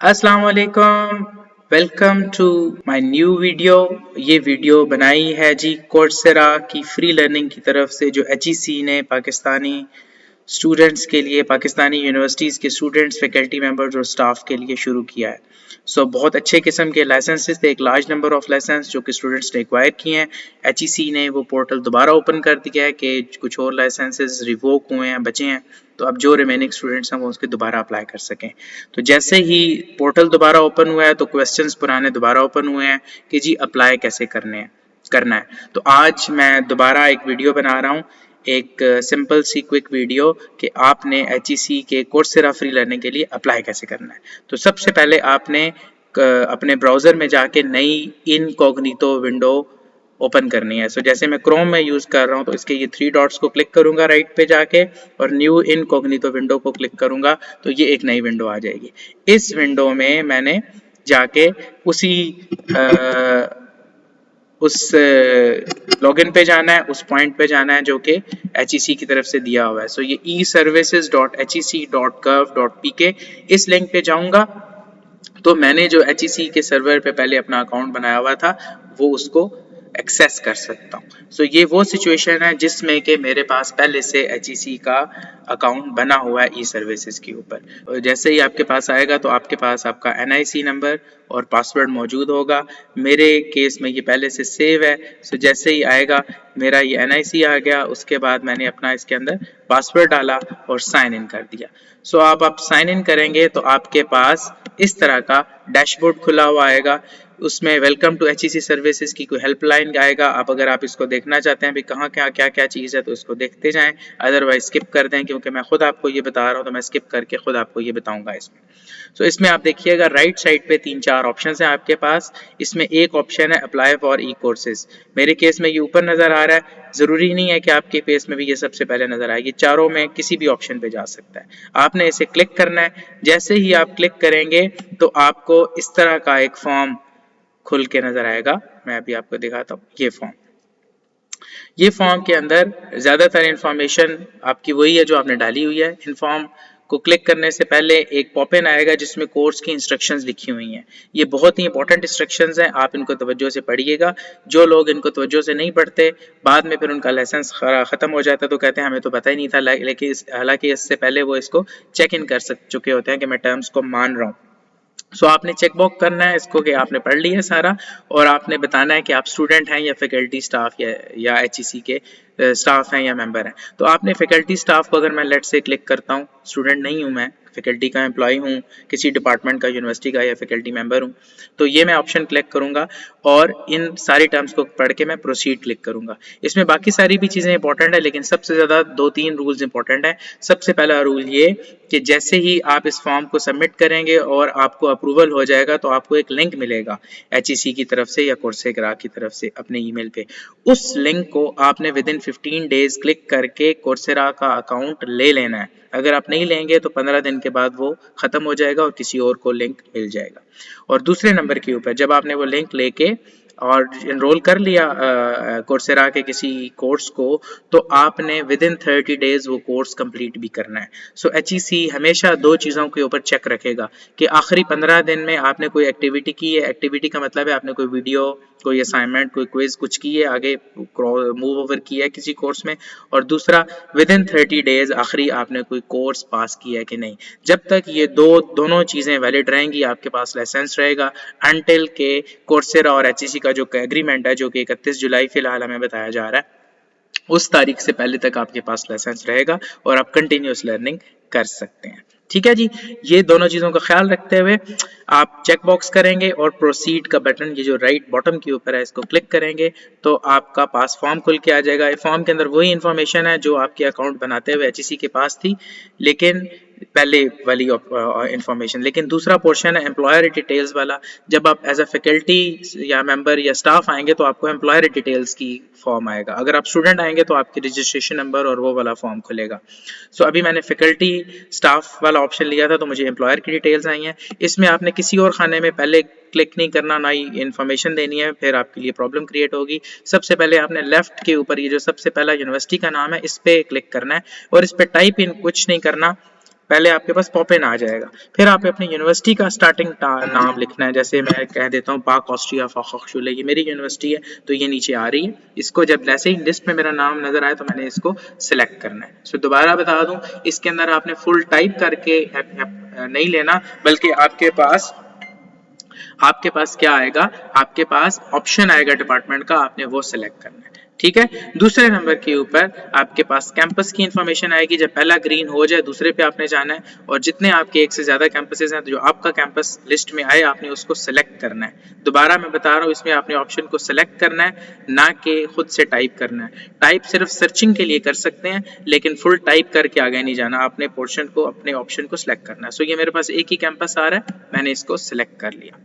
अस्सलाम वालेकुम। Welcome to my new video. ये वीडियो बनाई है जी कोर्सेरा की फ्री लर्निंग की तरफ से, जो HEC ने पाकिस्तानी स्टूडेंट्स के लिए, पाकिस्तानी यूनिवर्सिटीज़ के स्टूडेंट्स, फैकल्टी मेंबर्स और स्टाफ के लिए शुरू किया है। बहुत अच्छे किस्म के लाइसेंसेस थे, एक लार्ज नंबर ऑफ लाइसेंस जो कि स्टूडेंट्स ने एक्वायर किए हैं। HEC ने वो पोर्टल दोबारा ओपन कर दिया है कि कुछ और लाइसेंसेस रिवोक हुए हैं, बचे हैं, तो अब जो रिमेनिंग स्टूडेंट्स हैं वो उसके दोबारा अप्लाई कर सकें। तो जैसे ही पोर्टल दोबारा ओपन हुआ है तो क्वेश्चंस पुराने दोबारा ओपन हुए हैं कि जी अप्लाई कैसे करना है। तो आज मैं दोबारा एक वीडियो बना रहा हूँ, एक सिंपल सी क्विक वीडियो कि आपने HEC के कोर्सेरा फ्री लर्निंग के लिए अप्लाई कैसे करना है। तो सबसे पहले आपने अपने ब्राउज़र में जाके नई इनकॉग्निटो विंडो ओपन करनी है। जैसे मैं क्रोम में यूज़ कर रहा हूँ तो इसके ये 3 डॉट्स को क्लिक करूँगा राइट पे जाके और न्यू इनकॉग्निटो विंडो को क्लिक करूँगा तो ये एक नई विंडो आ जाएगी। इस विंडो में मैंने जाके उस लॉगिन पे जाना है, उस पॉइंट पे जाना है जो कि HEC की तरफ से दिया हुआ है। ये eservices.hec.gov.pk, इस लिंक पे जाऊंगा तो मैंने जो HEC के सर्वर पे पहले अपना अकाउंट बनाया हुआ था वो उसको एक्सेस कर सकता हूँ। ये वो सिचुएशन है जिसमें कि मेरे पास पहले से HEC का अकाउंट बना हुआ है ई सर्विसेज के ऊपर। जैसे ही आपके पास आएगा तो आपके पास आपका NIC नंबर और पासवर्ड मौजूद होगा। मेरे केस में ये पहले से सेव है। जैसे ही आएगा मेरा ये NIC आ गया, उसके बाद मैंने अपना इसके अंदर पासवर्ड डाला और साइन इन कर दिया। आप साइन इन करेंगे तो आपके पास इस तरह का डैशबोर्ड खुला हुआ आएगा। उसमें वेलकम टू HEC सर्विसेज की कोई हेल्पलाइन आएगा। अगर आप इसको देखना चाहते हैं भी कहाँ क्या क्या चीज़ है तो इसको देखते जाएं, अदरवाइज स्किप कर दें, क्योंकि मैं खुद आपको ये बता रहा हूँ तो मैं स्किप करके खुद आपको ये बताऊंगा इसमें। इसमें आप देखिएगा राइट साइड पे 3-4 ऑप्शन है आपके पास। इसमें एक ऑप्शन है अप्लाई फॉर ई कोर्सेज। मेरे केस में ये ऊपर नजर आ रहा है, जरूरी नहीं है कि आपके केस में भी ये सबसे पहले नजर आएगी, चारों में किसी भी ऑप्शन पे जा सकता है। आपने इसे क्लिक करना है। जैसे ही आप क्लिक करेंगे तो आपको इस तरह का एक फॉर्म खुल के नजर आएगा। मैं अभी आपको दिखाता हूँ ये फॉर्म के अंदर ज्यादातर इंफॉर्मेशन आपकी वही है जो आपने डाली हुई है। इन फॉर्म को क्लिक करने से पहले एक पॉप-इन आएगा जिसमें कोर्स की इंस्ट्रक्शंस लिखी हुई हैं। ये बहुत ही इंपॉर्टेंट इंस्ट्रक्शंस हैं, आप इनको तवज्जो से पढ़िएगा। जो लोग इनको तवज्जो से नहीं पढ़ते, बाद में फिर उनका लाइसेंस खत्म हो जाता है तो कहते हैं हमें तो पता ही नहीं था, लेकिन हालांकि इससे पहले वो इसको चेक इन कर चुके होते हैं कि मैं टर्म्स को मान रहा हूँ। आपने चेक बॉक्स करना है इसको कि आपने पढ़ लिया सारा, और आपने बताना है कि आप स्टूडेंट हैं या फैकल्टी स्टाफ या HEC के स्टाफ हैं या मेंबर हैं। तो आपने फैकल्टी स्टाफ को, अगर मैं लेट से क्लिक करता हूँ, स्टूडेंट नहीं हूँ मैं, फैकल्टी का एम्प्लॉय हूँ, किसी डिपार्टमेंट का, यूनिवर्सिटी का या फैकल्टी मेंबर हूँ, तो ये मैं ऑप्शन क्लिक करूँगा और इन सारी टर्म्स को पढ़ के मैं प्रोसीड क्लिक करूँगा। इसमें बाकी सारी भी चीज़ें इंपॉर्टेंट है, लेकिन सबसे ज़्यादा 2-3 रूल्स इंपॉर्टेंट है। सबसे पहला रूल ये कि जैसे ही आप इस फॉर्म को सबमिट करेंगे और आपको अप्रूवल हो जाएगा तो आपको एक लिंक मिलेगा HEC की तरफ से या कोर्सेरा की तरफ से अपने ईमेल पे। उस लिंक को आपने विद इन 15 डेज क्लिक करके कोर्सेरा का अकाउंट ले लेना है। अगर आप नहीं लेंगे तो 15 दिन के बाद वो खत्म हो जाएगा और किसी और को लिंक मिल जाएगा। और दूसरे नंबर के ऊपर जब आपने वो लिंक लेके और इनरोल कर लिया कोर्सेरा के किसी कोर्स को, तो आपने विद इन 30 डेज वो कोर्स कंप्लीट भी करना है। HEC हमेशा 2 चीज़ों के ऊपर चेक रखेगा कि आखिरी 15 दिन में आपने कोई एक्टिविटी की है। एक्टिविटी का मतलब है आपने कोई वीडियो, कोई असाइनमेंट, कोई क्विज कुछ की है, आगे मूव ओवर किया है किसी कोर्स में। और दूसरा, विद इन 30 डेज आखिरी आपने कोई कोर्स पास किया है कि नहीं। जब तक ये दोनों चीज़ें वैलिड रहेंगी आपके पास लाइसेंस रहेगा, अनटिल के कोर्सेरा और HEC का जो एग्रीमेंट है, जो कि 31 जुलाई फिलहाल हमें बताया जा रहा है, उस तारीख से पहले तक आपके पास लाइसेंस रहेगा और आप कंटिन्यूस लर्निंग कर सकते हैं। ठीक है जी, ये दोनों चीज़ों का ख्याल रखते हुए आप चेक बॉक्स करेंगे और प्रोसीड का बटन, ये जो राइट बॉटम के ऊपर है, इसको क्लिक करेंगे तो आपका पास फॉर्म खुल के आ जाएगा। फॉर्म के अंदर वही इंफॉर्मेशन है जो आपके अकाउंट बनाते हुए HEC के पास थी, लेकिन पहले वाली इंफॉर्मेशन। लेकिन दूसरा पोर्शन है एम्प्लॉयर डिटेल्स वाला। जब आप एज अ फैकल्टी या मेंबर या स्टाफ आएंगे तो आपको एम्प्लॉयर डिटेल्स की फॉर्म आएगा। अगर आप स्टूडेंट आएंगे तो आपकी रजिस्ट्रेशन नंबर और वो वाला फॉर्म खुलेगा। अभी मैंने फैकल्टी स्टाफ वाला ऑप्शन लिया था तो मुझे एम्प्लॉयर की डिटेल्स आई हैं। इसमें आपने किसी और खाने में पहले क्लिक नहीं करना, ना ही इन्फॉर्मेशन देनी है, फिर आपके लिए प्रॉब्लम क्रिएट होगी। सबसे पहले आपने लेफ्ट के ऊपर ये जो सबसे पहला यूनिवर्सिटी का नाम है, इस पे क्लिक करना है और इस पे टाइप इन कुछ नहीं करना, पहले आपके पास पॉप इन आ जाएगा। फिर आप अपनी यूनिवर्सिटी का स्टार्टिंग नाम लिखना है, जैसे मैं कह देता हूँ पाक ऑस्ट्रिया फॉक्सहोचुले, ये मेरी यूनिवर्सिटी है तो ये नीचे आ रही है। इसको जब जैसे ही लिस्ट में मेरा नाम नजर आए तो मैंने इसको सिलेक्ट करना है। सो दोबारा बता दूं, इसके अंदर आपने फुल टाइप करके नहीं लेना, बल्कि आपके पास क्या आएगा, आपके पास ऑप्शन आएगा डिपार्टमेंट का, आपने वो सिलेक्ट करना है। ठीक है, दूसरे नंबर के ऊपर आपके पास कैंपस की इंफॉर्मेशन आएगी। जब पहला ग्रीन हो जाए दूसरे पे आपने जाना है, और जितने आपके एक से ज्यादा कैंपसेस हैं तो जो आपका कैंपस लिस्ट में आए आपने उसको सिलेक्ट करना है। दोबारा मैं बता रहा हूँ, इसमें आपने ऑप्शन को सिलेक्ट करना है, ना कि खुद से टाइप करना है। टाइप सिर्फ सर्चिंग के लिए कर सकते हैं, लेकिन फुल टाइप करके आगे नहीं जाना, आपने पोर्शन को, अपने ऑप्शन को सिलेक्ट करना है। सो ये मेरे पास एक ही कैंपस आ रहा है, मैंने इसको सिलेक्ट कर लिया।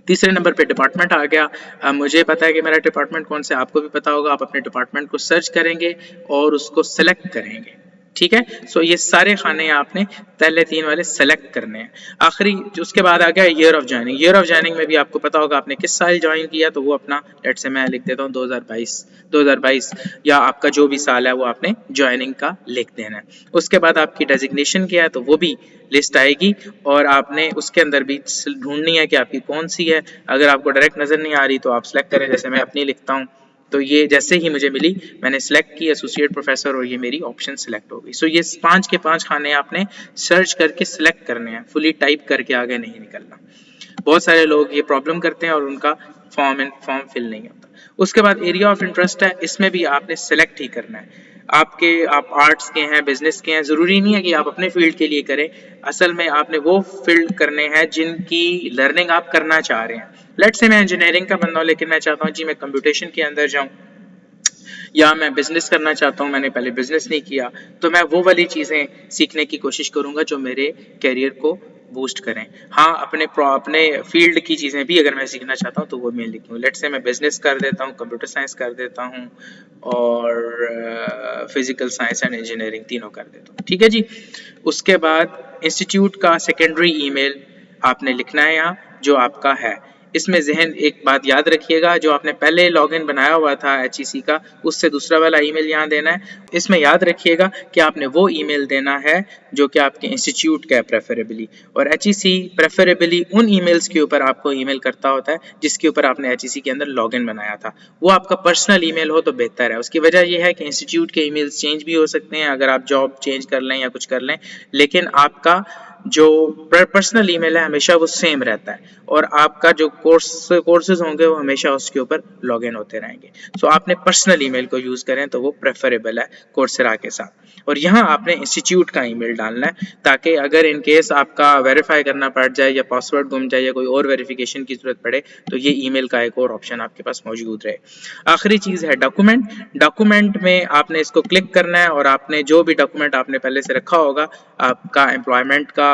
तीसरे नंबर पे डिपार्टमेंट आ गया। मुझे पता है कि मेरा डिपार्टमेंट कौन सा, आपको भी पता होगा। आप अपने डिपार्टमेंट को सर्च करेंगे और उसको सेलेक्ट करेंगे। ठीक है, सो ये सारे खाने आपने पहले 3 वाले सेलेक्ट करने हैं। आखिरी उसके बाद आ गया year of joining. Year of joining में भी आपको पता होगा आपने किस साल ज्वाइन किया, तो वो अपना लेट से मैं लिख देता हूँ 2022 या आपका जो भी साल है वो आपने ज्वाइनिंग का लिख देना है। उसके बाद आपकी डेजिग्नेशन क्या है तो वो भी लिस्ट आएगी, और आपने उसके अंदर भी ढूंढनी है कि आपकी कौन सी है। अगर आपको डायरेक्ट नजर नहीं आ रही तो आप सेलेक्ट करें, जैसे मैं अपनी लिखता हूँ। तो ये जैसे ही मुझे मिली मैंने सेलेक्ट की एसोसिएट प्रोफेसर, और ये मेरी ऑप्शन सेलेक्ट हो गई। सो ये 5 के 5 खाने आपने सर्च करके सिलेक्ट करने हैं, फुली टाइप करके आगे नहीं निकलना। बहुत सारे लोग ये प्रॉब्लम करते हैं और उनका फॉर्म फिल नहीं होता। उसके बाद एरिया ऑफ इंटरेस्ट है, इसमें भी आपने सेलेक्ट ही करना है। आप आर्ट्स के हैं, बिजनेस के हैं, जरूरी नहीं है कि आप अपने फील्ड के लिए करें। असल में आपने वो फील्ड करने हैं जिनकी लर्निंग आप करना चाह रहे हैं। लेट्स से मैं इंजीनियरिंग का बंदा हूं, लेकिन मैं चाहता हूं जी मैं कंप्यूटेशन के अंदर जाऊं, या मैं बिजनेस करना चाहता हूं, मैंने पहले बिजनेस नहीं किया, तो मैं वो वाली चीजें सीखने की कोशिश करूंगा जो मेरे कैरियर को बूस्ट करें। हाँ, अपने फील्ड की चीजें भी अगर मैं सीखना चाहता हूँ तो वो मैं लिखूँ। लेट्स से मैं बिजनेस कर देता हूँ, कंप्यूटर साइंस कर देता हूँ, और फिजिकल साइंस एंड इंजीनियरिंग तीनों कर देता हूँ। ठीक है जी। उसके बाद इंस्टीट्यूट का सेकेंडरी ईमेल आपने लिखना है यहाँ, जो आपका है। इसमें जहन एक बात याद रखिएगा, जो आपने पहले लॉगिन बनाया हुआ था HEC का, उससे दूसरा वाला ईमेल यहाँ देना है। इसमें याद रखिएगा कि आपने वो ईमेल देना है जो कि आपके इंस्टीट्यूट का है प्रेफरेबली, और HEC प्रेफरेबली उन ईमेल्स के ऊपर आपको ईमेल करता होता है जिसके ऊपर आपने HEC के अंदर लॉगिन बनाया था। वो आपका पर्सनल ईमेल हो तो बेहतर है। उसकी वजह यह है कि इंस्टीट्यूट के ईमेल्स चेंज भी हो सकते हैं अगर आप जॉब चेंज कर लें या कुछ कर लें, लेकिन आपका जो पर्सनल ईमेल है हमेशा वो सेम रहता है, और आपका जो कोर्सेज होंगे वो हमेशा उसके ऊपर लॉगिन होते रहेंगे। सो आपने पर्सनल ईमेल को यूज करें तो वो प्रेफरेबल है कोर्सेरा के साथ। और यहाँ आपने इंस्टीट्यूट का ईमेल डालना है, ताकि अगर इन केस आपका वेरीफाई करना पड़ जाए या पासवर्ड गुम जाए या कोई और वेरिफिकेशन की जरूरत पड़े तो ये ईमेल का एक और ऑप्शन आपके पास मौजूद रहे। आखिरी चीज है डॉक्यूमेंट में आपने इसको क्लिक करना है, और आपने जो भी डॉक्यूमेंट आपने पहले से रखा होगा, आपका एम्प्लॉयमेंट का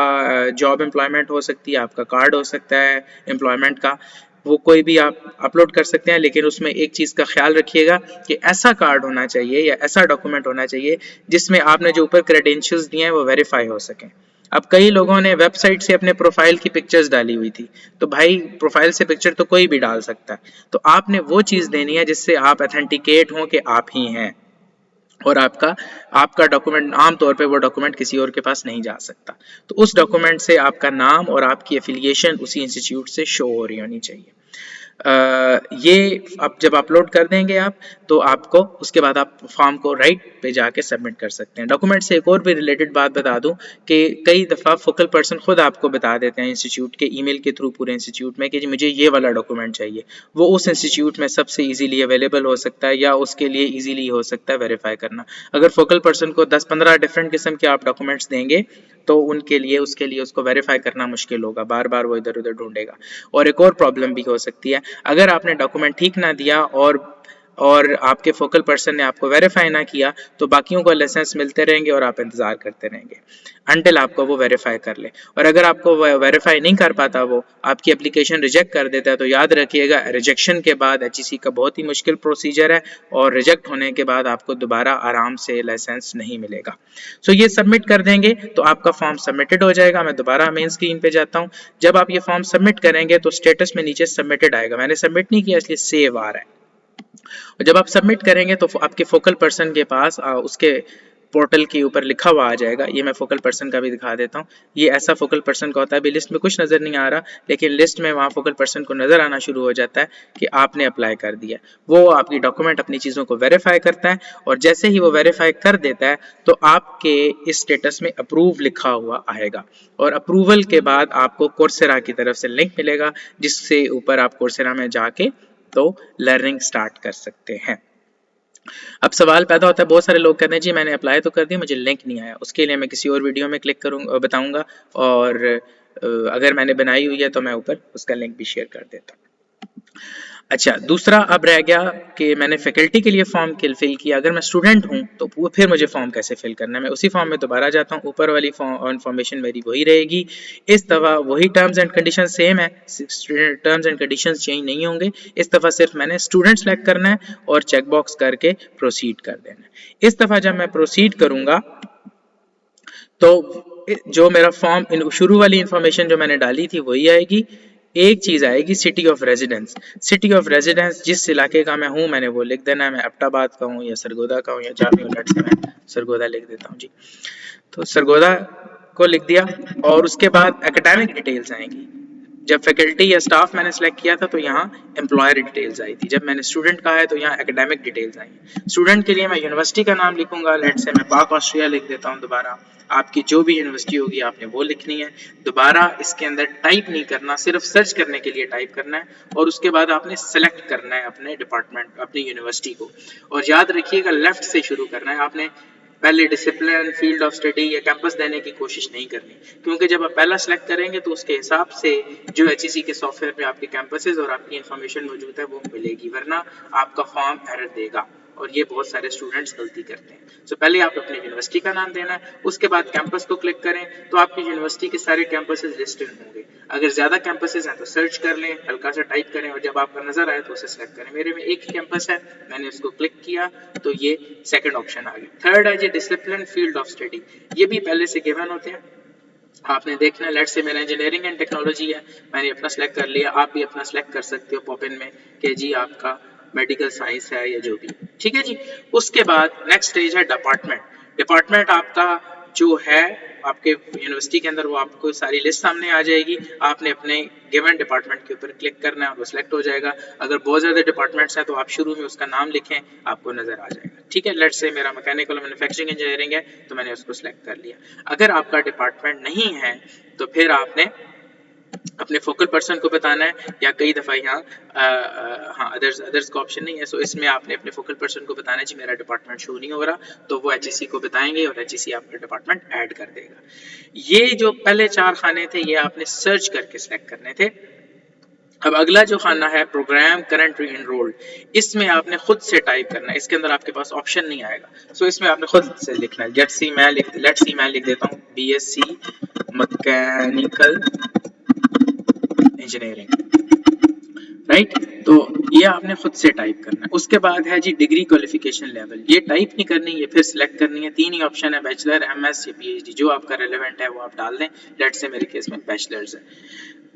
जॉब एम्प्लॉयमेंट हो सकती है, आपका कार्ड हो सकता है एम्प्लॉयमेंट का, वो कोई भी आप अपलोड कर सकते हैं। लेकिन उसमें एक चीज का ख्याल रखिएगा कि ऐसा कार्ड होना चाहिए या ऐसा डॉक्यूमेंट होना चाहिए जिसमें आपने जो ऊपर क्रेडेंशियल्स दिए हैं वो वेरीफाई हो सके। अब कई लोगों ने वेबसाइट से अपने प्रोफाइल की पिक्चर्स डाली हुई थी, तो भाई प्रोफाइल से पिक्चर तो कोई भी डाल सकता है, तो आपने वो चीज देनी है जिससे आप ऑथेंटिकेट हों कि आप ही हैं, और आपका डॉक्यूमेंट, आमतौर पे वो डॉक्यूमेंट किसी और के पास नहीं जा सकता। तो उस डॉक्यूमेंट से आपका नाम और आपकी एफिलिएशन उसी इंस्टीट्यूट से शो हो रही होनी चाहिए। ये आप जब अपलोड कर देंगे आप, तो आपको उसके बाद आप फॉर्म को राइट पे जाके सबमिट कर सकते हैं। डॉक्यूमेंट से एक और भी रिलेटेड बात बता दूं कि कई दफ़ा फोकल पर्सन खुद आपको बता देते हैं इंस्टीट्यूट के ईमेल के थ्रू पूरे इंस्टीट्यूट में कि जी मुझे ये वाला डॉक्यूमेंट चाहिए। वो उस इंस्टीट्यूट में सबसे इजीली अवेलेबल हो सकता है या उसके लिए इजीली हो सकता है वेरीफाई करना। अगर फोकल पर्सन को 10-15 डिफरेंट किस्म के आप डॉक्यूमेंट्स देंगे तो उसके लिए उसको वेरीफाई करना मुश्किल होगा, बार बार वो इधर उधर ढूंढेगा। और एक और प्रॉब्लम भी हो सकती है, अगर आपने डॉक्यूमेंट ठीक ना दिया और आपके फोकल पर्सन ने आपको वेरीफाई ना किया, तो बाकियों को लाइसेंस मिलते रहेंगे और आप इंतजार करते रहेंगे अनटिल आपको वो वेरीफाई कर ले। और अगर आपको वेरीफाई नहीं कर पाता, वो आपकी एप्लीकेशन रिजेक्ट कर देता है, तो याद रखिएगा रिजेक्शन के बाद HEC का बहुत ही मुश्किल प्रोसीजर है, और रिजेक्ट होने के बाद आपको दोबारा आराम से लाइसेंस नहीं मिलेगा। सो ये सबमिट कर देंगे तो आपका फॉर्म सबमिटेड हो जाएगा। मैं दोबारा मेन स्क्रीन पे जाता हूँ। जब आप ये फॉर्म सबमिट करेंगे तो स्टेटस में नीचे सबमिटेड आएगा, मैंने सबमिट नहीं किया इसलिए सेव आ रहा है। और जब आप सबमिट करेंगे तो आपके फोकल पर्सन के पास उसके पोर्टल के ऊपर लिखा हुआ आ जाएगा। ये मैं फोकल पर्सन का भी दिखा देता हूँ। ये ऐसा फोकल पर्सन का होता है। अभी लिस्ट में कुछ नज़र नहीं आ रहा, लेकिन लिस्ट में वहाँ फोकल पर्सन को नज़र आना शुरू हो जाता है कि आपने अप्लाई कर दिया। वो आपकी डॉक्यूमेंट, अपनी चीज़ों को वेरीफाई करता है, और जैसे ही वो वेरीफाई कर देता है तो आपके इस स्टेटस में अप्रूव लिखा हुआ आएगा, और अप्रूवल के बाद आपको कोर्सेरा की तरफ से लिंक मिलेगा, जिससे ऊपर आप कोर्सेरा में जाके तो लर्निंग स्टार्ट कर सकते हैं। अब सवाल पैदा होता है, बहुत सारे लोग कहते हैं जी मैंने अप्लाई तो कर दिया, मुझे लिंक नहीं आया। उसके लिए मैं किसी और वीडियो में क्लिक करूंगा, बताऊंगा, और अगर मैंने बनाई हुई है तो मैं ऊपर उसका लिंक भी शेयर कर देता हूँ। अच्छा, दूसरा अब रह गया कि मैंने फैकल्टी के लिए फॉर्म फिल किया, अगर मैं स्टूडेंट हूं तो फिर मुझे फॉर्म कैसे फिल करना है। मैं उसी फॉर्म में दोबारा जाता हूं, ऊपर वाली इन्फॉर्मेशन मेरी वही रहेगी, इस दफ़ा वही टर्म्स एंड कंडीशन सेम है, टर्म्स एंड कंडीशन चेंज नहीं होंगे। इस दफ़ा सिर्फ मैंने स्टूडेंट सेलेक्ट करना है और चेक बॉक्स करके प्रोसीड कर देना है। इस दफ़ा जब मैं प्रोसीड करूंगा तो जो मेरा फॉर्म, शुरू वाली इंफॉर्मेशन जो मैंने डाली थी वही आएगी। एक चीज आएगी city of residence. City of residence जिस इलाके का मैं हूँ मैंने वो लिख देना है। मैं एबटाबाद का हूँ या सरगोदा का हूँ या जामी उलट से मैं सरगोदा लिख देता हूँ जी। तो सरगोदा को लिख दिया, और उसके बाद एकेडमिक डिटेल्स आएंगी। जब फैकल्टी या स्टाफ मैंने सेलेक्ट किया था तो यहाँ एम्प्लॉयर डिटेल्स आई थी। जब मैंने स्टूडेंट कहा है तो यहाँ एकेडमिक डिटेल्स आई हैं। स्टूडेंट के लिए मैं यूनिवर्सिटी का नाम लिखूंगा, लेट से मैं पाक ऑस्ट्रिया लिख देता हूँ। दोबारा आपकी जो भी यूनिवर्सिटी होगी आपने वो लिखनी है। दोबारा इसके अंदर टाइप नहीं करना, सिर्फ सर्च करने के लिए टाइप करना है, और उसके बाद आपने सेलेक्ट करना है अपने डिपार्टमेंट, अपनी यूनिवर्सिटी को। और याद रखिएगा लेफ्ट से शुरू करना है आपने। पहले डिसिप्लिन, फील्ड ऑफ स्टडी या कैंपस देने की कोशिश नहीं करनी, क्योंकि जब आप पहला सेलेक्ट करेंगे तो उसके हिसाब से जो एचईसी के सॉफ्टवेयर पे आपके कैंपसेस और आपकी इंफॉर्मेशन मौजूद है वो मिलेगी, वरना आपका फॉर्म एरर देगा, और ये बहुत सारे स्टूडेंट्स गलती करते हैं। तो पहले आप अपनी यूनिवर्सिटी का नाम देना है, उसके बाद कैंपस को क्लिक करें तो आपकी यूनिवर्सिटी के सारे कैंपसेस लिस्टेड होंगे। अगर ज्यादा कैंपसेस हैं तो सर्च कर लें, हल्का सा टाइप करें, और जब आपका नजर आए तो उसे सेलेक्ट करें। मेरे में एक ही कैंपस है, मैंने उसको क्लिक किया तो ये सेकंड ऑप्शन आ गया। थर्ड है जी डिसिप्लिन, फील्ड ऑफ स्टडी। ये भी पहले से गिवन होते हैं, आपने देखना है। लेट से मेरा इंजीनियरिंग एंड टेक्नोलॉजी है, मैंने अपना सेलेक्ट कर लिया, आप भी अपना सेलेक्ट कर सकते हो पॉप इन में कि जी आपका मेडिकल साइंस है या जो भी, ठीक है जी। उसके बाद नेक्स्ट स्टेज है डिपार्टमेंट। डिपार्टमेंट आपका जो है आपके यूनिवर्सिटी के अंदर, वो आपको सारी लिस्ट सामने आ जाएगी। आपने अपने गिवन डिपार्टमेंट के ऊपर क्लिक करना है और वो सिलेक्ट हो जाएगा। अगर बहुत ज़्यादा डिपार्टमेंट्स हैं तो आप शुरू में उसका नाम लिखें, आपको नज़र आ जाएगा, ठीक है। लेट्स से मेरा मैकेनिकल मैन्युफैक्चरिंग इंजीनियरिंग है तो मैंने उसको सिलेक्ट कर लिया। अगर आपका डिपार्टमेंट नहीं है तो फिर आपने अपने फोकल पर्सन को बताना है, या कई दफ़ा यहाँ हाँ अदर्स का ऑप्शन नहीं है, सो इसमें आपने अपने फोकल पर्सन को बताना है जी मेरा डिपार्टमेंट शो नहीं हो रहा, तो वो एचईसी को बताएंगे और एचईसी आपका डिपार्टमेंट ऐड कर देगा। ये जो पहले 4 खाने थे ये आपने सर्च करके सिलेक्ट करने थे। अब अगला जो खाना है प्रोग्राम करंटली एनरोल्ड, इसमें आपने खुद से टाइप करना है, इसके अंदर आपके पास ऑप्शन नहीं आएगा, सो इसमें आपने खुद से लिखना है। लेट्स सी मैं लिख देता हूँ बीएससी मैकेनिकल इंजीनियरिंग, राइट। तो ये आपने खुद से टाइप करना है। उसके बाद है जी डिग्री क्वालिफिकेशन लेवल, ये टाइप नहीं करनी, ये फिर सिलेक्ट करनी है। 3 ही ऑप्शन है, बैचलर, एमएस या पीएचडी, जो आपका रेलेवेंट है वो आप डाल दें। लेट से मेरे केस में बैचलर्स है।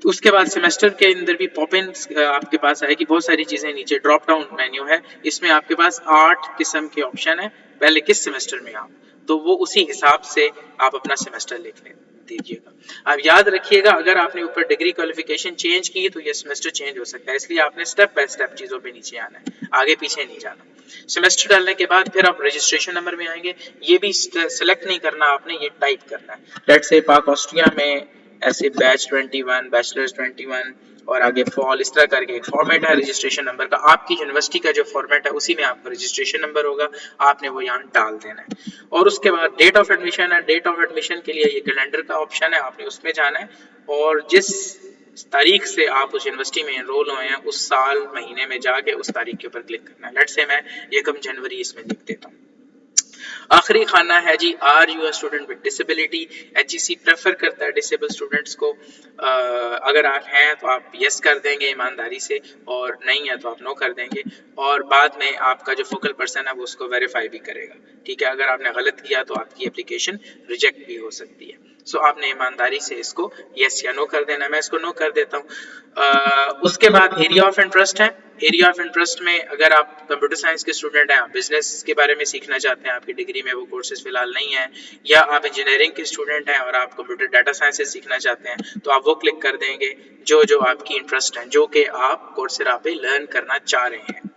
तो उसके बाद सेमेस्टर के अंदर भी पॉप इन आपके पास आएगी, बहुत सारी चीजें नीचे ड्रॉप डाउन मेन्यू है, इसमें आपके पास 8 किस्म के ऑप्शन है, पहले किस सेमेस्टर में आप, तो वो उसी हिसाब से आप अपना सेमेस्टर लिख लें दीजिएगा। अब याद रखिएगा अगर आपने ऊपर डिग्री क्वालिफिकेशन चेंज की तो ये सेमेस्टर चेंज हो सकता है, इसलिए आपने स्टेप बाय स्टेप चीजों पे नीचे आना है, आगे पीछे नहीं जाना। सेमेस्टर डालने के बाद फिर आप रजिस्ट्रेशन नंबर में आएंगे, ये भी सिलेक्ट नहीं करना आपने, ये टाइप करना है। लेट्स से पाक ऑस्ट्रिया में ऐसे बैच 21, बैचलर्स 21 और आगे फॉल, इस तरह करके एक फॉर्मेट है रजिस्ट्रेशन नंबर का। आपकी यूनिवर्सिटी का जो फॉर्मेट है उसी में आपका रजिस्ट्रेशन नंबर होगा, आपने वो यहाँ डाल देना है। और उसके बाद डेट ऑफ एडमिशन है, डेट ऑफ एडमिशन के लिए ये कैलेंडर का ऑप्शन है, आपने उसमें जाना है और जिस तारीख से आप उस यूनिवर्सिटी में एनरोल हुए हैं उस साल महीने में जाके उस तारीख के ऊपर क्लिक करना है। लेट्स से मैं 1 जनवरी इसमें लिख देता हूँ। आखिरी खाना है जी are you student with disability. HEC prefer करता है डिसेबल स्टूडेंट्स को, अगर आप हैं तो आप यस कर देंगे ईमानदारी से, और नहीं है तो आप नो कर देंगे, और बाद में आपका जो फोकल पर्सन है वो उसको वेरीफाई भी करेगा, ठीक है। अगर आपने गलत किया तो आपकी एप्लीकेशन रिजेक्ट भी हो सकती है। सो आपने ईमानदारी से इसको यस या नो कर देना। मैं इसको नो कर देता हूँ। उसके बाद एरिया ऑफ इंटरेस्ट है। एरिया ऑफ इंटरेस्ट में अगर आप कंप्यूटर साइंस के स्टूडेंट हैं, आप बिजनेस के बारे में सीखना चाहते हैं, आपकी डिग्री में वो कोर्सेज फिलहाल नहीं है, या आप इंजीनियरिंग के स्टूडेंट हैं और आप कंप्यूटर डाटा साइंस सीखना चाहते हैं, तो आप वो क्लिक कर देंगे जो जो आपकी इंटरेस्ट है, जो कि आप कोर्सेरा पे लर्न करना चाह रहे हैं।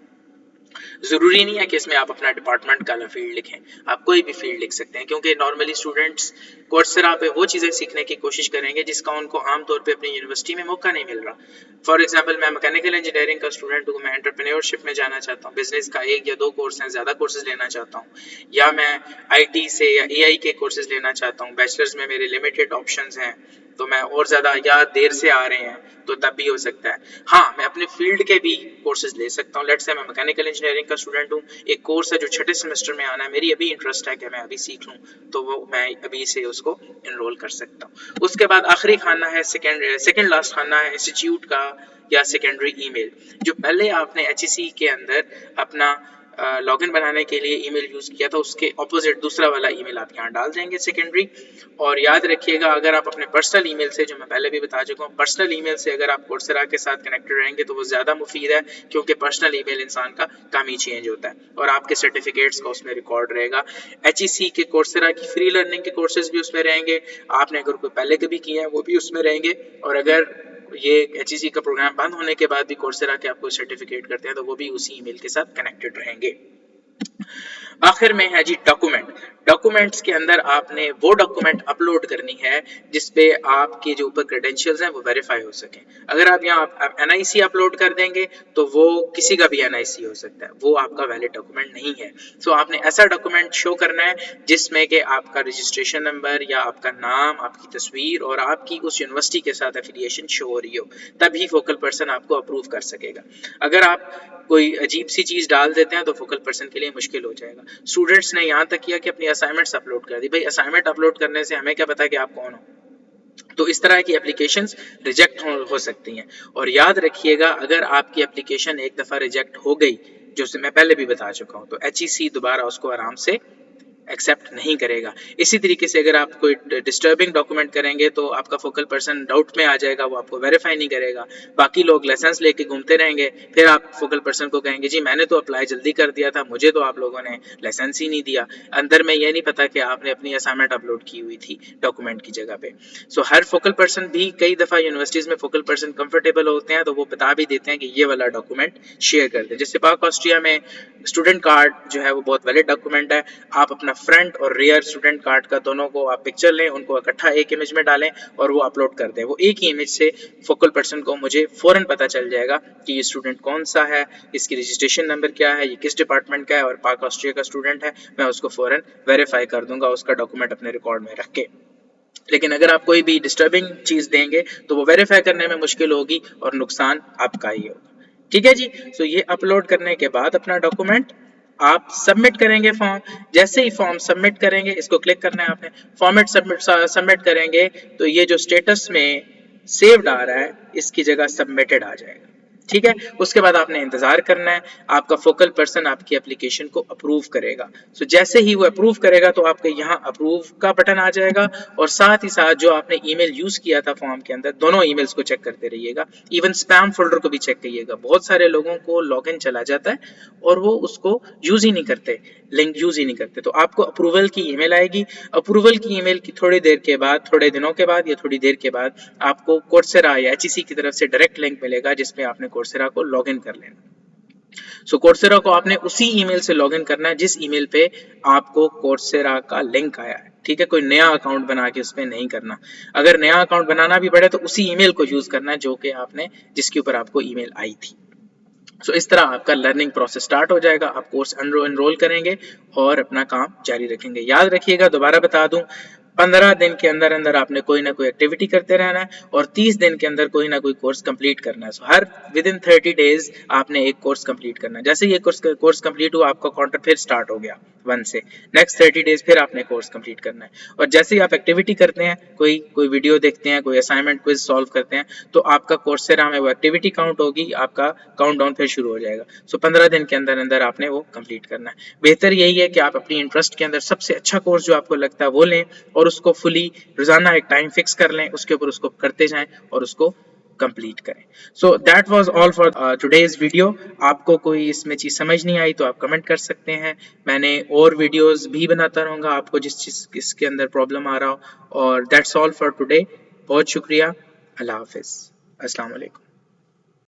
जरूरी नहीं है कि इसमें आप अपना डिपार्टमेंट का फील्ड लिखें, आप कोई भी फील्ड लिख सकते हैं, क्योंकि नॉर्मली स्टूडेंट्स कोर्सेरा पे वो चीज़ें सीखने की कोशिश करेंगे जिसका उनको आमतौर पे अपनी यूनिवर्सिटी में मौका नहीं मिल रहा। फॉर एग्जांपल, मैं मैकेनिकल इंजीनियरिंग का स्टूडेंट हूँ, मैं एंटरप्रेन्योरशिप में जाना चाहता हूँ, बिजनेस का 1 या 2 कोर्स हैं, ज़्यादा कोर्सेज लेना चाहता हूँ, या मैं IT से या AI के कोर्सेज लेना चाहता हूँ, बैचलर्स में मेरे लिमिटेड ऑप्शंस हैं, तो मैं और ज़्यादा, या देर से आ रहे हैं तो तब भी हो सकता है। हाँ, मैं अपने फील्ड के भी कोर्सेज ले सकता हूँ। लेट्स से मैं मैकेनिकल इंजीनियरिंग का स्टूडेंट हूँ, एक कोर्स है जो 6ठे सेमेस्टर में आना है, मेरी अभी इंटरेस्ट है कि मैं अभी सीख लूँ, तो वो मैं अभी से उसको एनरोल कर सकता हूँ। उसके बाद आखिरी खाना है, सेकेंड लास्ट खाना है इंस्टीट्यूट का या सेकेंडरी ईमेल। जो पहले आपने HEC के अंदर अपना लॉगिन बनाने के लिए ईमेल यूज किया था, उसके ऑपोजिट दूसरा वाला ईमेल आप यहाँ डाल देंगे, सेकेंडरी। और याद रखिएगा, अगर आप अपने पर्सनल ईमेल से, जो मैं पहले भी बता चुका हूँ, पर्सनल ईमेल से अगर आप कोर्सेरा के साथ कनेक्टेड रहेंगे तो वो ज़्यादा मुफीद है, क्योंकि पर्सनल ईमेल इंसान का काम ही चेंज होता है और आपके सर्टिफिकेट्स का उसमें रिकॉर्ड रहेगा। HEC के कोर्सेरा की फ्री लर्निंग के कोर्सेज भी उसमें रहेंगे, आपने अगर कोई पहले कभी किए हैं वो भी उसमें रहेंगे, और अगर ये HEC का प्रोग्राम बंद होने के बाद भी कोर्सेरा के आपको सर्टिफिकेट करते हैं तो वो भी उसी ईमेल के साथ कनेक्टेड रहेंगे। आखिर में है जी डॉक्यूमेंट। डॉक्यूमेंट्स के अंदर आपने वो डॉक्यूमेंट अपलोड करनी है जिसपे आपके जो ऊपर क्रेडेंशियल्स हैं वो वेरीफाई हो सके। अगर आप यहाँ आप NIC अपलोड कर देंगे तो वो किसी का भी NIC हो सकता है, वो आपका वैलिड डॉक्यूमेंट नहीं है। सो आपने ऐसा डॉक्यूमेंट शो करना है जिसमें कि आपका रजिस्ट्रेशन नंबर या आपका नाम, आपकी तस्वीर और आपकी उस यूनिवर्सिटी के साथ एफिलिएशन शो हो रही हो, तभी फोकल पर्सन आपको अप्रूव कर सकेगा। अगर आप कोई अजीब सी चीज डाल देते हैं तो फोकल पर्सन के लिए मुश्किल हो जाएगा। स्टूडेंट्स ने यहाँ तक किया कि अपनी असाइनमेंट्स अपलोड कर दी। भाई, असाइनमेंट अपलोड करने से हमें क्या पता कि आप कौन हो? तो इस तरह की एप्लीकेशंस रिजेक्ट हो सकती हैं। और याद रखिएगा, अगर आपकी एप्लीकेशन एक दफ़ा रिजेक्ट हो गई, जो मैं पहले भी बता चुका हूँ, तो HEC दोबारा उसको आराम से एक्सेप्ट नहीं करेगा। इसी तरीके से अगर आप कोई डिस्टर्बिंग डॉक्यूमेंट करेंगे तो आपका फोकल पर्सन डाउट में आ जाएगा, वो आपको वेरीफाई नहीं करेगा। बाकी लोग लाइसेंस लेके घूमते रहेंगे, फिर आप फोकल पर्सन को कहेंगे जी मैंने तो अप्लाई जल्दी कर दिया था, मुझे तो आप लोगों ने लाइसेंस ही नहीं दिया। अंदर में ये नहीं पता कि आपने अपनी असाइनमेंट अपलोड की हुई थी डॉक्यूमेंट की जगह पे। सो हर फोकल पर्सन भी, कई दफ़ा यूनिवर्सिटीज़ में फोकल पर्सन कंफर्टेबल होते हैं तो वो बता भी देते हैं कि ये वाला डॉक्यूमेंट शेयर कर दें। जैसे पाक ऑस्ट्रिया में स्टूडेंट कार्ड जो है वो बहुत वैलिड डॉक्यूमेंट है। आप अपना फ्रंट और रियर स्टूडेंट कार्ड का दोनों को आप पिक्चर लें, उनको इकट्ठा एक इमेज में डालें और वो अपलोड कर दें। वो एक ही इमेज से फोकल पर्सन को मुझे फौरन पता चल जाएगा कि ये स्टूडेंट कौन सा है, इसकी रजिस्ट्रेशन नंबर क्या है, ये किस डिपार्टमेंट का है और पाक ऑस्ट्रिया का स्टूडेंट है। मैं उसको फौरन वेरीफाई कर दूंगा उसका डॉक्यूमेंट अपने रिकॉर्ड में रख के। लेकिन अगर आप कोई भी डिस्टर्बिंग चीज देंगे तो वो वेरीफाई करने में मुश्किल होगी और नुकसान आपका ही होगा। ठीक है जी। सो ये अपलोड करने के बाद अपना डॉक्यूमेंट आप सबमिट करेंगे फॉर्म। जैसे ही फॉर्म सबमिट करेंगे, इसको क्लिक करना है आपने, फॉर्मेट सबमिट करेंगे तो ये जो स्टेटस में सेव्ड आ रहा है इसकी जगह सबमिटेड आ जाएगा। ठीक है। उसके बाद आपने इंतजार करना है, आपका फोकल पर्सन आपकी एप्लीकेशन को अप्रूव करेगा। सो जैसे ही वो अप्रूव करेगा तो आपके यहाँ अप्रूव का बटन आ जाएगा और साथ ही साथ जो आपने ईमेल यूज किया था फॉर्म के अंदर, दोनों ईमेल्स को चेक करते रहिएगा। इवन स्पैम फोल्डर को भी चेक करिएगा। बहुत सारे लोगों को लॉगिन चला जाता है और वो उसको यूज ही नहीं करते, लिंक यूज ही नहीं करते। तो आपको अप्रूवल की ईमेल आएगी। अप्रूवल की ईमेल की थोड़ी देर के बाद, थोड़े दिनों के बाद या थोड़ी देर के बाद आपको कोर्सेरा या HEC की तरफ से डायरेक्ट लिंक मिलेगा जिसमें आपने कोर्सेरा को लॉगिन कर लेना। सो कोर्सेरा को आपने उसी ईमेल से लॉगिन करना है जिस ईमेल पे आपको कोर्सेरा का लिंक आया है। ठीक है। कोई नया अकाउंट बना के उसमें नहीं करना। अगर नया अकाउंट बनाना भी पड़े तो उसी ईमेल को यूज करना है जो कि आपने, जिसके ऊपर आपको ईमेल आई थी। सो इस तरह आपका लर्निंग प्रोसेस स्टार्ट हो जाएगा। आप कोर्स एनरोल करेंगे और अपना काम जारी रखेंगे। याद रखिएगा, दोबारा बता दूं, 15 दिन के अंदर अंदर आपने कोई ना कोई एक्टिविटी करते रहना है और 30 दिन के अंदर कोई ना कोई कोर्स कंप्लीट करना है। सो हर विदिन 30 डेज आपने एक कोर्स कंप्लीट करना है। जैसे ये कोर्स कंप्लीट हुआ, आपका काउंटर फिर स्टार्ट हो गया 1 से। नेक्स्ट 30 डेज फिर आपने कोर्स कंप्लीट करना है। और जैसे ही आप एक्टिविटी करते हैं, कोई वीडियो देखते हैं, कोई असाइनमेंट क्विज सॉल्व करते हैं, तो आपका कोर्सेरा में वो एक्टिविटी काउंट होगी, आपका काउंटडाउन फिर शुरू हो जाएगा। सो 15 दिन के अंदर अंदर आपने वो कंप्लीट करना है। बेहतर यही है कि आप अपनी इंटरेस्ट के अंदर सबसे अच्छा कोर्स जो आपको लगता है वो लें और और उसको फुली रोजाना एक टाइम फिक्स कर लें, उसके ऊपर उसको करते जाएं और उसको कंप्लीट करें। So that was all for today's video. आपको कोई इसमें चीज समझ नहीं आई तो आप कमेंट कर सकते हैं। मैंने और वीडियोस भी बनाता रहूंगा आपको जिस चीज इसके अंदर प्रॉब्लम आ रहा हो। और दैट्स ऑल फॉर टुडे। बहुत शुक्रिया। अल्लाह हाफिज। अस्सलाम वालेकुम।